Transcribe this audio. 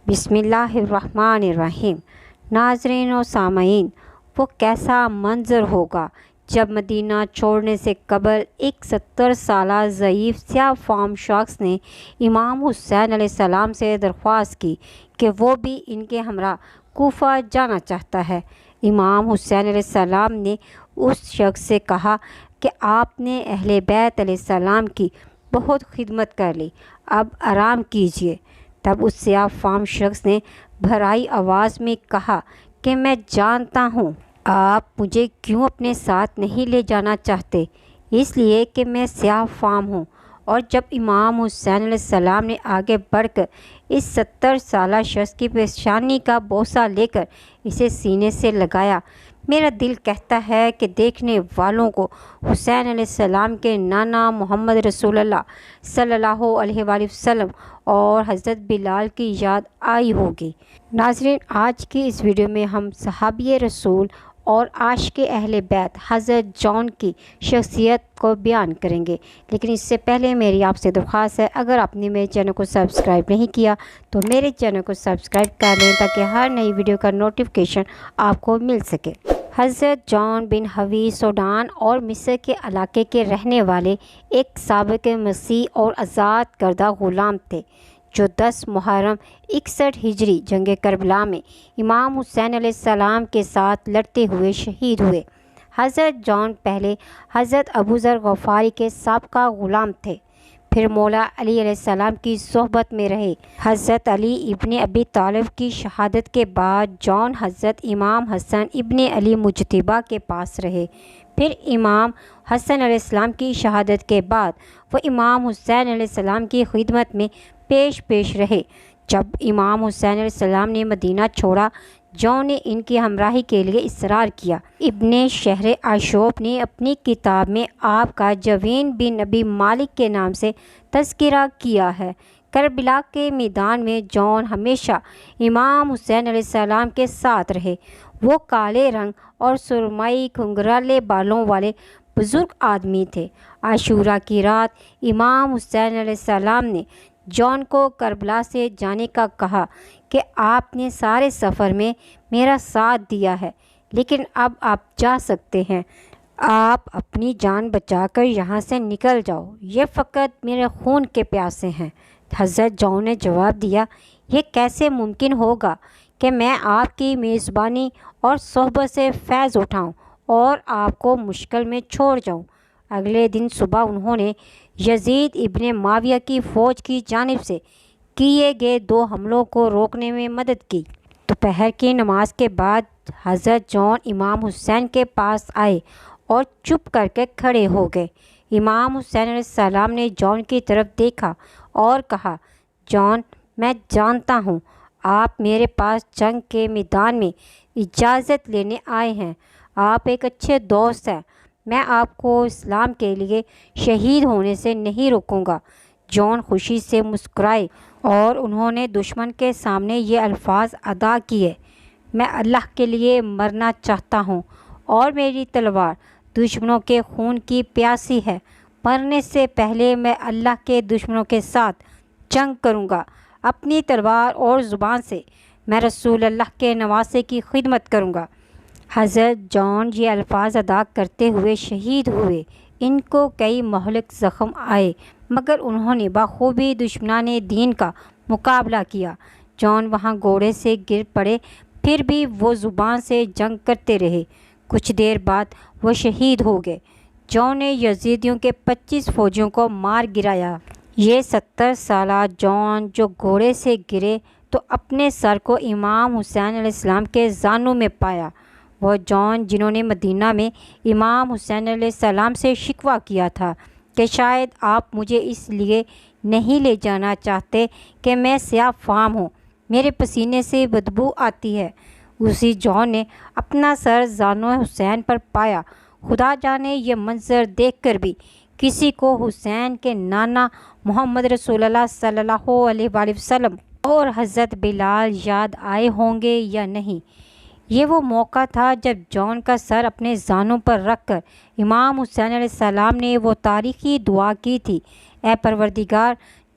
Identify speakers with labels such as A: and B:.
A: بسم اللہ الرحمن الرحیم۔ ناظرین و سامعین، وہ کیسا منظر ہوگا جب مدینہ چھوڑنے سے قبل ایک 70 سالہ ضعیف سیاہ فام شخص نے امام حسین علیہ السلام سے درخواست کی کہ وہ بھی ان کے ہمراہ کوفہ جانا چاہتا ہے۔ امام حسین علیہ السلام نے اس شخص سے کہا کہ آپ نے اہل بیت علیہ السلام کی بہت خدمت کر لی، اب آرام کیجیے۔ تب اس سیاہ فام شخص نے بھرائی آواز میں کہا کہ میں جانتا ہوں آپ مجھے کیوں اپنے ساتھ نہیں لے جانا چاہتے، اس لیے کہ میں سیاہ فام ہوں۔ اور جب امام حسین علیہ السلام نے آگے بڑھ کر اس 70 سالہ شخص کی پیشانی کا بوسہ لے کر اسے سینے سے لگایا، میرا دل کہتا ہے کہ دیکھنے والوں کو حسین علیہ السلام کے نانا محمد رسول اللہ صلی اللہ علیہ وآلہ وسلم اور حضرت بلال کی یاد آئی ہوگی۔ ناظرین، آج کی اس ویڈیو میں ہم صحابی رسول اور عاشق اہل بیت حضرت جون کی شخصیت کو بیان کریں گے، لیکن اس سے پہلے میری آپ سے درخواست ہے، اگر آپ نے میرے چینل کو سبسکرائب نہیں کیا تو میرے چینل کو سبسکرائب کر لیں تاکہ ہر نئی ویڈیو کا نوٹیفیکیشن آپ کو مل سکے۔ حضرت جون بن حوی سوڈان اور مصر کے علاقے کے رہنے والے ایک سابق مسیح اور آزاد کردہ غلام تھے جو 10 محرم 61 ہجری جنگ کربلا میں امام حسین علیہ السلام کے ساتھ لڑتے ہوئے شہید ہوئے۔ حضرت جون پہلے حضرت ابوذر غفاری کے سابقہ غلام تھے، پھر مولا علی علیہ السلام کی صحبت میں رہے۔ حضرت علی ابن ابی طالب کی شہادت کے بعد جون حضرت امام حسن ابن علی مجتبیٰ کے پاس رہے، پھر امام حسن علیہ السلام کی شہادت کے بعد وہ امام حسین علیہ السلام کی خدمت میں پیش رہے۔ جب امام حسین علیہ السلام نے مدینہ چھوڑا، جون نے ان کی ہمراہی کے لیے اصرار کیا۔ ابن شہر عاشوب نے اپنی کتاب میں آپ کا جوین بن ابی مالک کے نام سے تذکرہ کیا ہے۔ کربلا کے میدان میں جون ہمیشہ امام حسین علیہ السلام کے ساتھ رہے۔ وہ کالے رنگ اور سرمئی گھنگھرالے بالوں والے بزرگ آدمی تھے۔ عاشورہ کی رات امام حسین علیہ السلام نے جون کو کربلا سے جانے کا کہا کہ آپ نے سارے سفر میں میرا ساتھ دیا ہے، لیکن اب آپ جا سکتے ہیں، آپ اپنی جان بچا کر یہاں سے نکل جاؤ، یہ فقط میرے خون کے پیاسے ہیں۔ حضرت جون نے جواب دیا، یہ کیسے ممکن ہوگا کہ میں آپ کی میزبانی اور صحبت سے فیض اٹھاؤں اور آپ کو مشکل میں چھوڑ جاؤں۔ اگلے دن صبح انہوں نے یزید ابن معاویہ کی فوج کی جانب سے کیے گئے 2 حملوں کو روکنے میں مدد کی۔ دوپہر کی نماز کے بعد حضرت جون امام حسین کے پاس آئے اور چپ کر کے کھڑے ہو گئے۔ امام حسین علیہ السلام نے جون کی طرف دیکھا اور کہا، جون، میں جانتا ہوں آپ میرے پاس جنگ کے میدان میں اجازت لینے آئے ہیں، آپ ایک اچھے دوست ہیں، میں آپ کو اسلام کے لیے شہید ہونے سے نہیں روکوں گا۔ جون خوشی سے مسکرائے اور انہوں نے دشمن کے سامنے یہ الفاظ ادا کیے، میں اللہ کے لیے مرنا چاہتا ہوں اور میری تلوار دشمنوں کے خون کی پیاسی ہے، مرنے سے پہلے میں اللہ کے دشمنوں کے ساتھ جنگ کروں گا، اپنی تلوار اور زبان سے میں رسول اللہ کے نواسے کی خدمت کروں گا۔ حضرت جون یہ الفاظ ادا کرتے ہوئے شہید ہوئے۔ ان کو کئی مہلک زخم آئے مگر انہوں نے بخوبی دشمنان دین کا مقابلہ کیا۔ جون وہاں گھوڑے سے گر پڑے، پھر بھی وہ زبان سے جنگ کرتے رہے۔ کچھ دیر بعد وہ شہید ہو گئے۔ جون نے یزیدیوں کے 25 فوجیوں کو مار گرایا۔ یہ 70 سالہ جون جو گھوڑے سے گرے تو اپنے سر کو امام حسین علیہ السلام کے زانوں میں پایا۔ وہ جون جنہوں نے مدینہ میں امام حسین علیہ السلام سے شکوہ کیا تھا کہ شاید آپ مجھے اس لیے نہیں لے جانا چاہتے کہ میں سیاہ فام ہوں، میرے پسینے سے بدبو آتی ہے، اسی جون نے اپنا سر زانوں حسین پر پایا۔ خدا جانے یہ منظر دیکھ کر بھی کسی کو حسین کے نانا محمد رسول اللہ صلی اللہ علیہ وآلہ وسلم اور حضرت بلال یاد آئے ہوں گے یا نہیں۔ یہ وہ موقع تھا جب جون کا سر اپنے زانوں پر رکھ کر امام حسین علیہ السلام نے وہ تاریخی دعا کی تھی، اے پروردگار،